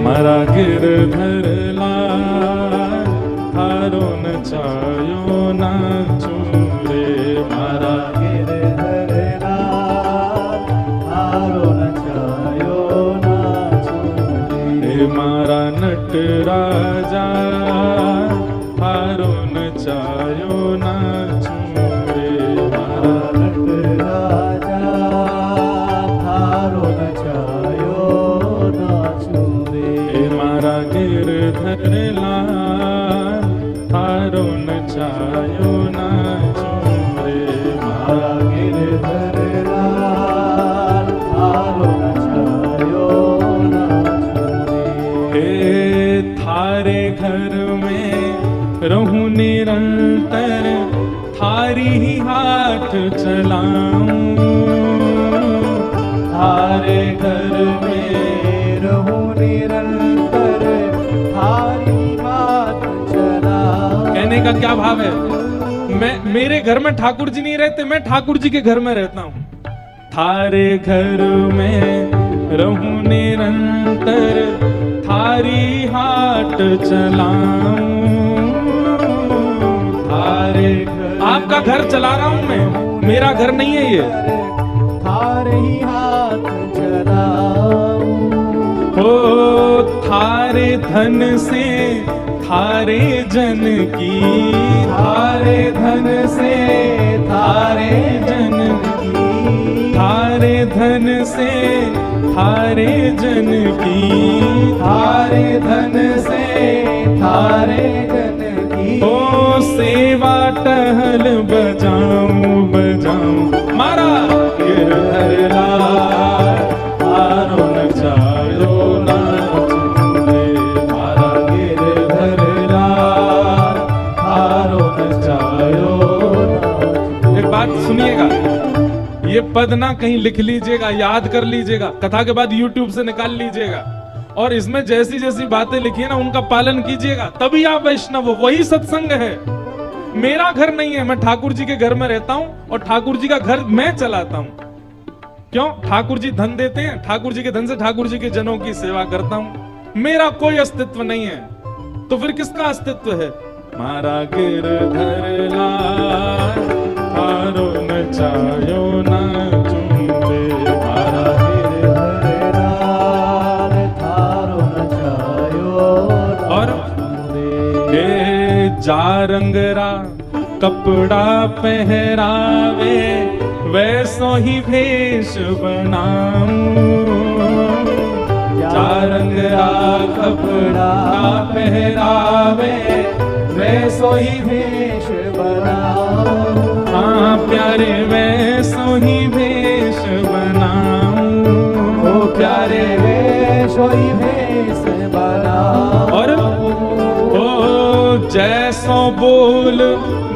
मारा गिरधर लाल थारो नचायो नाचू रे, मारा गिरधर लाल थारो नचायो नाचू रे, मारा नट राजा थारो नचायो नाचू रे, मारा नट राजा थारी ही हाथ चलाऊं, थारे घर में रहूं निरंतर, थारी बात चलाऊं। कहने का क्या भाव है? मेरे घर में ठाकुर जी नहीं रहते, मैं ठाकुर जी के घर में रहता हूं। थारे घर में रहूं निरंतर, थारी हाट चलाऊं, थारे घर। आपका घर चला रहा हूं मैं, मेरा घर नहीं है ये। थारे ही हाथ चलाऊं, ओ थारे धन से थारे जन की, थारे धन से थारे जन की, थारे धन से थारे जन की, थारे धन से थारे जन की। ओ सेवा टहल बजाऊं बजाऊं, मारा गिरधर लाल हारो नचायो नाच झूले, मारा गिरधर लाल हारो नचायो नाच। एक बात सुनिएगा, ये पद ना कहीं लिख लीजिएगा, याद कर लीजिएगा, कथा के बाद YouTube से निकाल लीजिएगा, और इसमें जैसी जैसी बातें लिखी है ना उनका पालन कीजिएगा, तभी आप वैष्णव हो। वही सत्संग है। मेरा घर नहीं है, मैं ठाकुर जी के घर में रहता हूं और ठाकुर जी का घर मैं चलाता हूं। क्यों? ठाकुर जी धन देते हैं, ठाकुर जी के धन से ठाकुर जी के जनों की सेवा करता हूं। मेरा कोई अस्तित्व नहीं है, तो फिर किसका अस्तित्व है? मारा गिरधर लाल हारो नचायो नाचूंगे, मारा गिरधर लाल थारो नचायो और जा रंगरा कपड़ा पहरावे, वैसो ही भेष बनाऊं, जा रंगरा कपड़ा पहरावे, वैसो ही भेष बनाऊं। हाँ प्यारे वैसो ही भेष बनाऊं, ओ प्यारे वैसो ही भेष बनाऊं। और जैसो बोल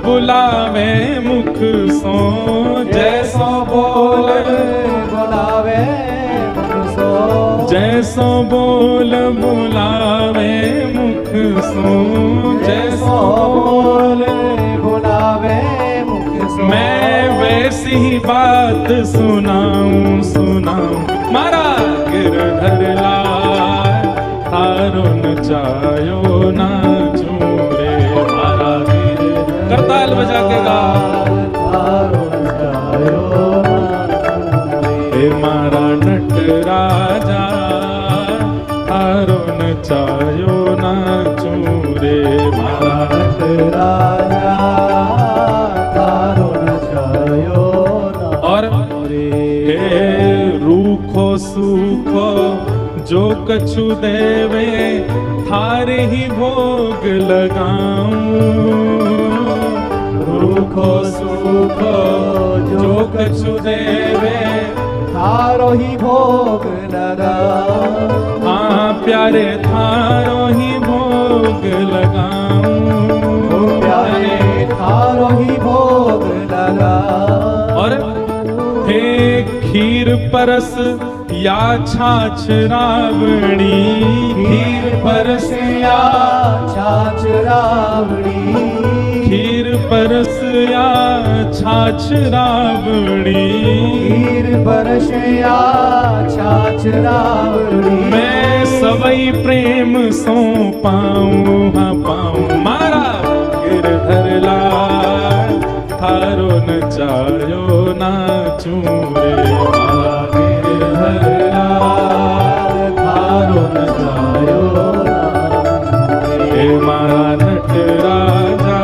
बुलावे मुख सो, जैसो बोल बुलावे मुख सो, जैसो बोल बुलावे मुख सो, जैसो बोल बुलावे मुख सो। मैं वैसी ही बात सुनाऊं सुनाऊं, मारा गिरधर लाल थारो नचायो नाचूं रे, मारा गिरधर करताल बजा के गा, थारो नचायो नाचूं हे मारा नट राजा थारो नचायो नाचूं रे, मारा नट राजा थारो नचायो नाचूं रे। हे रूखो सूखो जो कछु देवे, थारे ही भोग लगाऊं, रूखो सूखो जो कछु देवे, थारो ही भोग लगाऊं। हाँ प्यारे थारो ही भोग लगाऊं, ओ प्यारे थारो ही भोग लगाऊं। और हे खीर परस या छाछ रावणी, खीर परस या छाछ रावणी, खीर परस या छाछ रावणी, खीर परस या छाछ रावणी। मैं सवई प्रेम सो पाऊं हाँ पाऊं, मारा गिरधर लाल थारो नचायो नाचूं रे, मारा गिरधर लाल थारो नचायो नाचूं रे, मारा नट राजा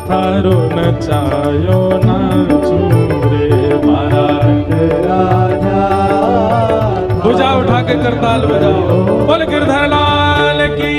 थारो नचायो नाचूं रे, मारा नट राजा भुजा उठा के करताल बजाओ, बोल गिरधर लाल की।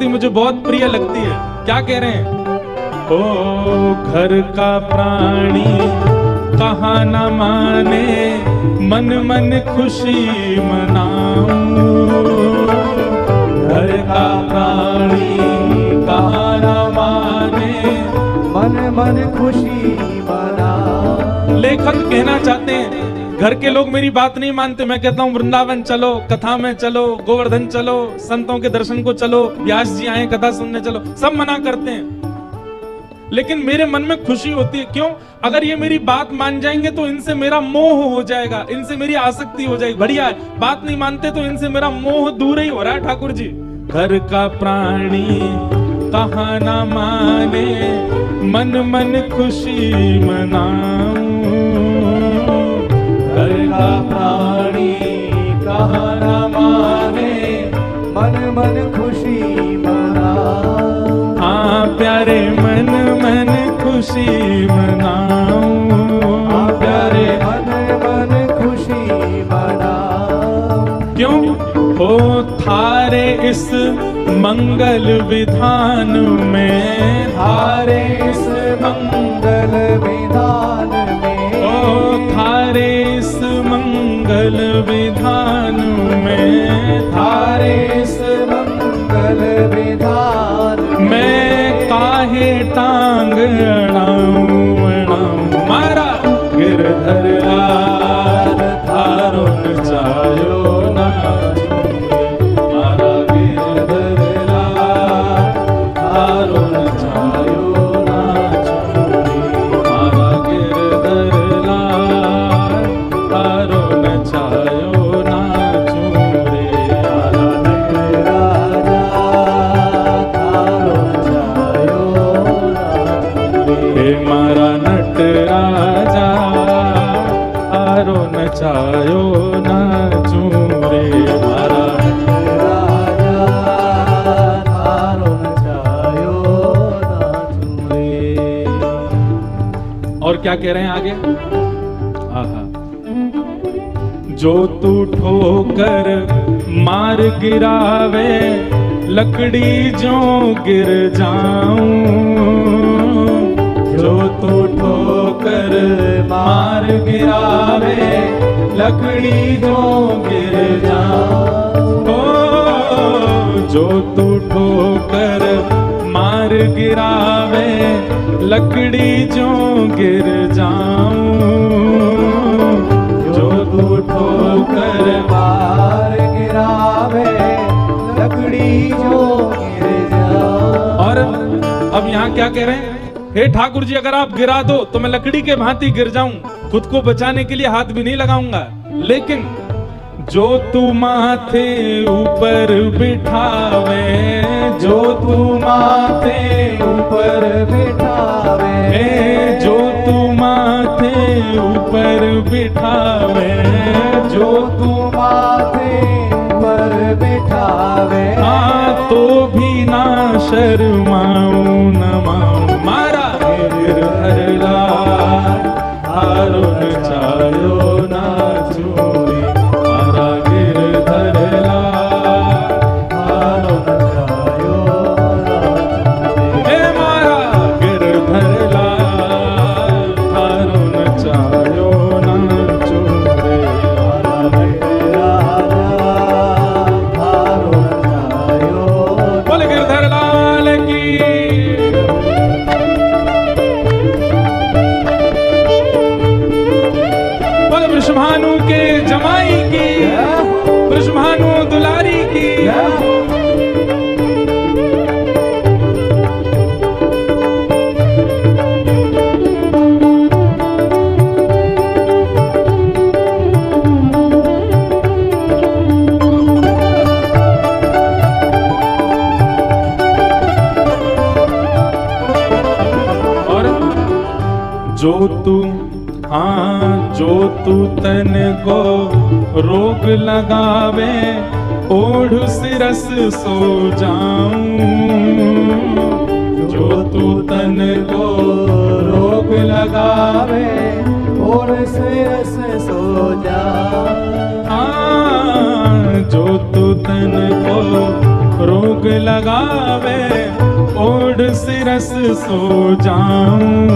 मुझे बहुत प्रिय लगती है। क्या कह रहे हैं? ओ घर का प्राणी कहा न माने, मन मन खुशी मनाऊं। घर का प्राणी कहा न माने, मन मन खुशी मना। लेखक कहना चाहते हैं घर के लोग मेरी बात नहीं मानते, मैं कहता हूँ वृंदावन चलो, कथा में चलो, गोवर्धन चलो, संतों के दर्शन को चलो, व्यास जी आए कथा सुनने चलो, सब मना करते हैं। लेकिन मेरे मन में खुशी होती है। क्यों? अगर ये मेरी बात मान जाएंगे तो इनसे मेरा मोह हो जाएगा, इनसे मेरी आसक्ति हो जाएगी। बढ़िया है, बात नहीं मानते तो इनसे मेरा मोह दूर ही हो रहा है। ठाकुर जी घर का प्राणी कहा न माने, मन मन खुशी मनाऊं। घर का प्राणी कहा न माने, मन मन खुशी मना। हाँ प्यारे मन मन खुशी मनाऊं। हाँ प्यारे मन मन खुशी मना। क्यों? हो थारे इस मंगल विधान में, थारे इस मंगल विधान में, ओ थारे इस मंगल विधान में, थारे इस मंगल विधान मैं काहे टांग अड़ाऊं अड़ाऊं। मारा गिरधर लाल थारो नचायो ना, मारा गिरधर लाल थारो नचायो ना छोड़ी, मारा गिरधर लाल थारो नचायो ना छोड़े। मारा नट राजा थारो नचायो ना चूरे, मारा राजा थारो नचायो ना चूरे। और क्या कह रहे हैं आगे? आहा, जो तू ठोकर मार गिरावे, लकड़ी जो गिर जाऊं। जो तू ठोकर मार गिरावे, लकड़ी जो गिर जाऊं। ओ जो तू ठोकर मार गिरावे, लकड़ी जो गिर जाऊं। जो तू ठोकर मार गिरावे, लकड़ी जो गिर जा। और अब यहाँ क्या कह रहे हैं? हे ठाकुर जी अगर आप गिरा दो तो मैं लकड़ी के भांति गिर जाऊं, खुद को बचाने के लिए हाथ भी नहीं लगाऊंगा। लेकिन जो तू माथे ऊपर बिठावे, जो तू माथे ऊपर बिठावे, जो तू माथे ऊपर बिठावे, जो तू माथे ऊपर बिठावे, हाँ तो भी ना शर्माऊं न माऊं। मारा गिरधर लाल थारो नचायो ना चूरे, मारा गिरधर लाल थारो नचायो ना चूरे। हे मारा गिरधर लाल थारो नचायो ना चूरे, राजा थारो नचायो। बोल गिरधर लाल की। वृषभानु के जमाई की, वृषभानु दुलारी की। और जो तू हाँ जो तू तन को रोग लगावे, ओढ़ सिरस सो जाऊं। जो तू तन को रोग लगावे, ओढ़ सिरस सो जा। हाँ जो तू तन को रोग लगावे, ओढ़ सिरस सो जाऊं।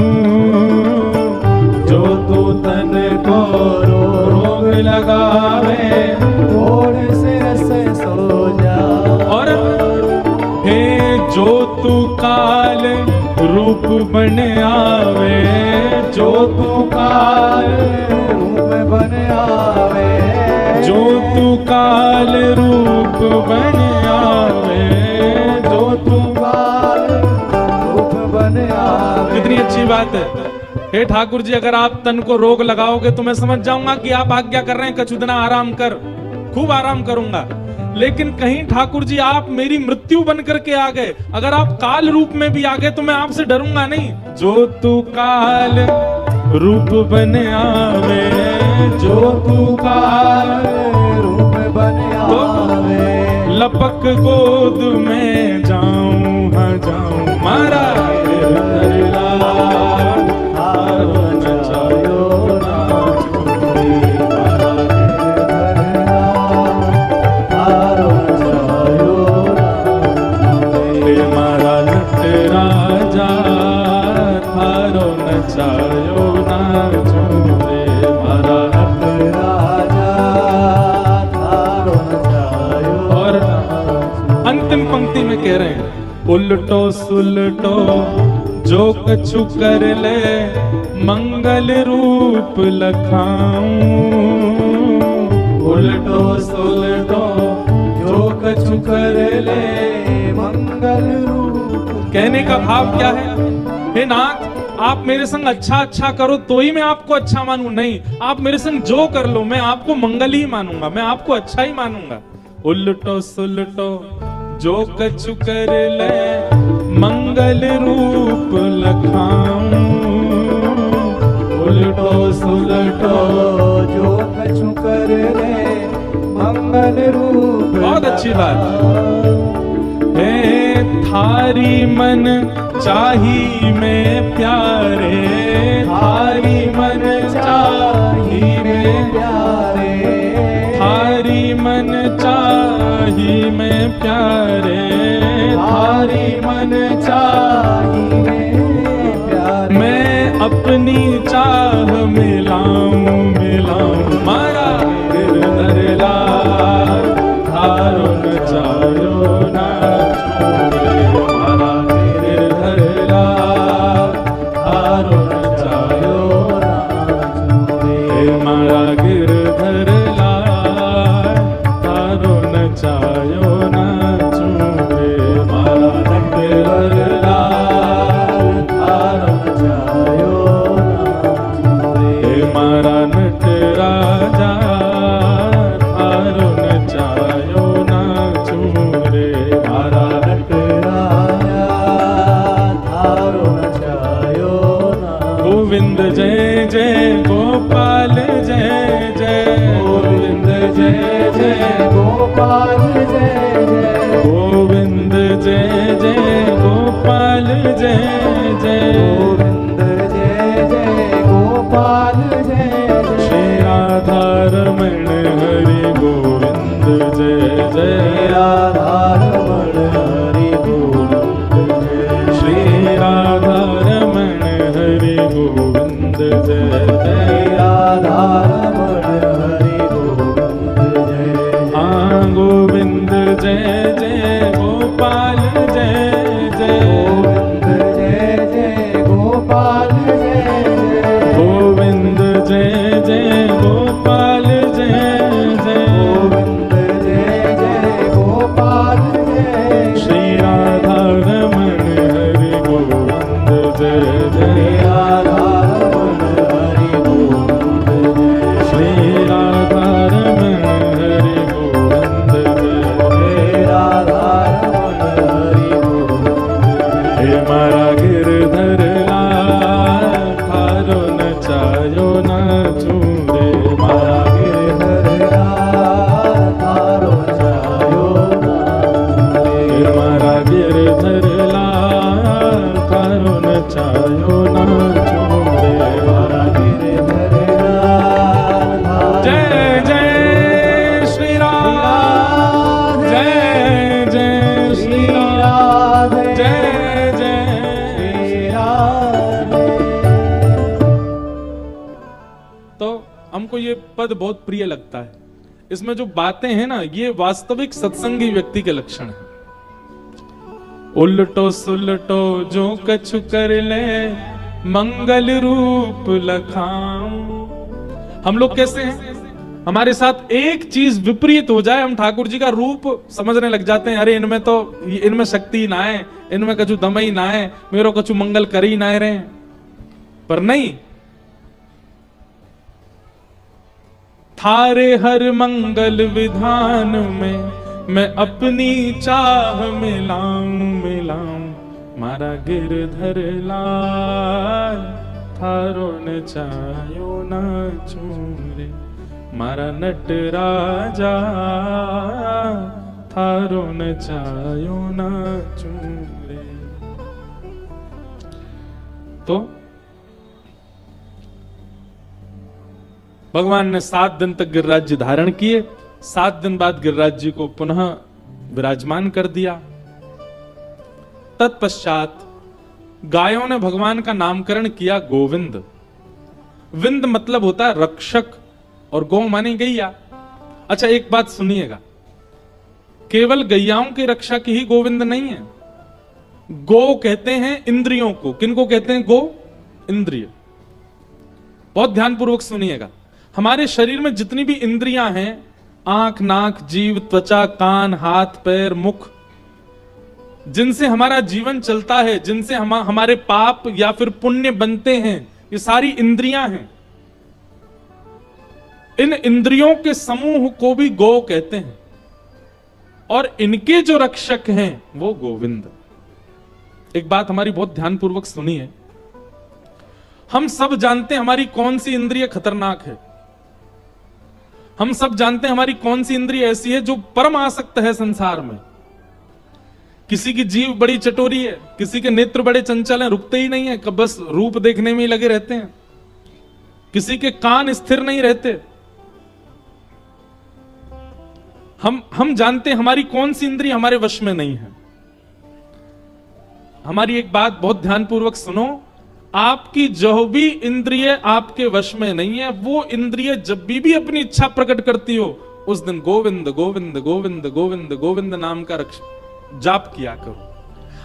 जो तू तन को रोग लगावे, ओढ़ सिरस सो जा। और हे जो तू काल रूप बन आवे, जो तू काल रूप बन आवे, जो तू काल रूप बन आवे, जो तू काल रूप बन आवे। कितनी अच्छी बात है। हे ठाकुर जी, अगर आप तन को रोग लगाओगे तो मैं समझ जाऊंगा कि आप आज्ञा कर रहे हैं कछुदना आराम कर, खूब आराम करूंगा। लेकिन कहीं ठाकुर जी आप मेरी मृत्यु बन करके आ गए, अगर आप काल रूप में भी आ गए तो मैं आपसे डरूंगा नहीं। जो तू काल रूप बन आवे, जो तू काल रूप बन आवे, लपक गोद में जाऊं, हाँ जाऊं, मारा अंतिम पंक्ति में कह रहे हैं, उल्टो सुलटो जो कछु कर ले, मंगल रूप लखाऊं। उल्टो सुलटो जो कछु कर ले, मंगल रूप। कहने का भाव क्या है? हे नाथ, आप मेरे संग अच्छा करो तो ही मैं आपको अच्छा मानूं, नहीं आप मेरे संग जो कर लो मैं आपको मंगल ही मानूंगा, मैं आपको अच्छा ही मानूंगा। उल्टो सुलटो जो कछु कर ले, मंगल रूप लखाऊं। उल्टो सुलटो जो कछु कर ले, मंगल रूप। बहुत अच्छी बात है। थारी मन चाही में प्यारे, थारी मन चाही में प्यारे, थारी मन चाही में प्यारे, थारी मन चाही में प्यारे। मैं अपनी चाह मिलाऊं, मिलाऊं, मारा गिरधर लाल, थारो न चायो ना छोड़े, मारा गिरधर लाल, थारो न चायो ना छोड़े, मारा गिरधर लाल, थारो न चायो ना छोड़े, मारा गिरधर लाल, थारो न चायो ना छोड़े, मारा नट राजा, थारो न चायो ना छोड़े, मारा नट राजा, थारो न चायो ना। गोविंद जय जय गोपाल जय जय, गोविंद जय जय गोपाल जय जय, गोविंद जय जय गोपाल जय जय, गोविंद जय जय गोपाल जय जय। श्री राधा रमण हरि गोविंद जय जय, राधा रमण हरि गोविंद जय। श्री राधा रमण हरि गोविंद जय जय, राधा रमण हरि गोविंद जय। हाँ गोविंद जय जय गोपाल जय जय, गोविंद जय जय गोपाल जय जय, गोविंद जय जय गोपाल जय जय, गोविंद जय जय गोपाल जय। श्री राधा रमण हरि गोविंद जय जय, राधा रमण हरि गोविंद जय। श्री राधा रमण हरि गोविंद जय, राधा रमण हरि गोविंद जय। हे मारा गिरधर लाल, थारो न चायो ना छूरे, मारा गिरधर लाल, थारो चायो ना छूरे। हे मारा गिरधर लाल, थारो न चायो ना छूरे, मारा गिरधर लाल, थारो जय जय श्री राम, जय जय श्री राम। ये पद बहुत प्रिय लगता है। इसमें जो बातें हैं ना, ये वास्तविक सत्संगी व्यक्ति के लक्षण है। उल्टो सुलटो जो कछु कर ले, मंगल रूप लखाऊं। हम लोग कैसे हैं? हमारे साथ एक चीज विपरीत हो जाए, हम ठाकुर जी का रूप समझने लग जाते हैं। अरे इनमें शक्ति ना है, इनमें कछु दम ही ना है, मेरो कछु मंगल कर ही ना रहे। पर नहीं, थारे हर मंगल विधान में मैं अपनी चाह मिलाऊं मारा गिरधर लाल, थारो न चायो न चूरे मारा नट राजा, थारो न चायो न चूरे। तो भगवान ने 7 दिन तक गिरिराज धारण किए। 7 दिन बाद गिरिराज जी को पुनः विराजमान कर दिया। तत्पश्चात गायों ने भगवान का नामकरण किया गोविंद। विंद मतलब होता है रक्षक, और गौ मानी गैया। अच्छा, एक बात सुनिएगा, केवल गैयाओं की रक्षा की ही गोविंद नहीं है। गो कहते हैं इंद्रियों को। किनको कहते हैं? गो, इंद्रिय। बहुत ध्यानपूर्वक सुनिएगा। हमारे शरीर में जितनी भी इंद्रियां हैं, आंख, नाक, जीभ, त्वचा, कान, हाथ, पैर, मुख, जिनसे हमारा जीवन चलता है, जिनसे हमारे पाप या फिर पुण्य बनते हैं, ये सारी इंद्रियां हैं। इन इंद्रियों के समूह को भी गो कहते हैं, और इनके जो रक्षक हैं वो गोविंद। एक बात हमारी बहुत ध्यानपूर्वक सुनिए। हम सब जानते हैं हमारी कौन सी इंद्रिय खतरनाक है। हम सब जानते हैं हमारी कौन सी इंद्रिय ऐसी है जो परम आसक्त है संसार में। किसी की जीभ बड़ी चटोरी है, किसी के नेत्र बड़े चंचल हैं, रुकते ही नहीं है, कब बस रूप देखने में ही लगे रहते हैं। किसी के कान स्थिर नहीं रहते। हम जानते हैं हमारी कौन सी इंद्रिय हमारे वश में नहीं है। हमारी एक बात बहुत ध्यानपूर्वक सुनो, आपकी जो भी इंद्रिय आपके वश में नहीं है, वो इंद्रिय जब भी अपनी इच्छा प्रकट करती हो, उस दिन गोविंद गोविंद गोविंद गोविंद गोविंद नाम का जाप किया करो।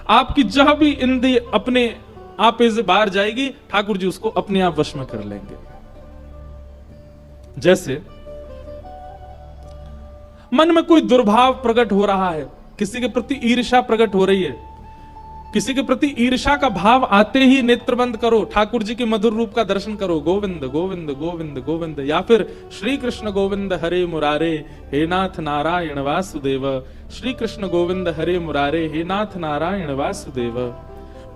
आपकी जह भी इंद्रिय अपने आप से बाहर जाएगी, ठाकुर जी उसको अपने आप वश में कर लेंगे। जैसे मन में कोई दुर्भाव प्रकट हो रहा है, किसी के प्रति ईर्ष्या प्रकट हो रही है, किसी के प्रति ईर्ष्या का भाव आते ही नेत्र बंद करो, ठाकुर जी के मधुर रूप का दर्शन करो, गोविंद गोविंद गोविंद गोविंद। या फिर श्री कृष्ण गोविंद हरे मुरारे हे नाथ नारायण वासुदेव, श्री कृष्ण गोविंद हरे मुरारे हे नाथ नारायण वासुदेव।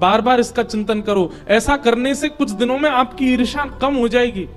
बार बार इसका चिंतन करो। ऐसा करने से कुछ दिनों में आपकी ईर्ष्या कम हो जाएगी।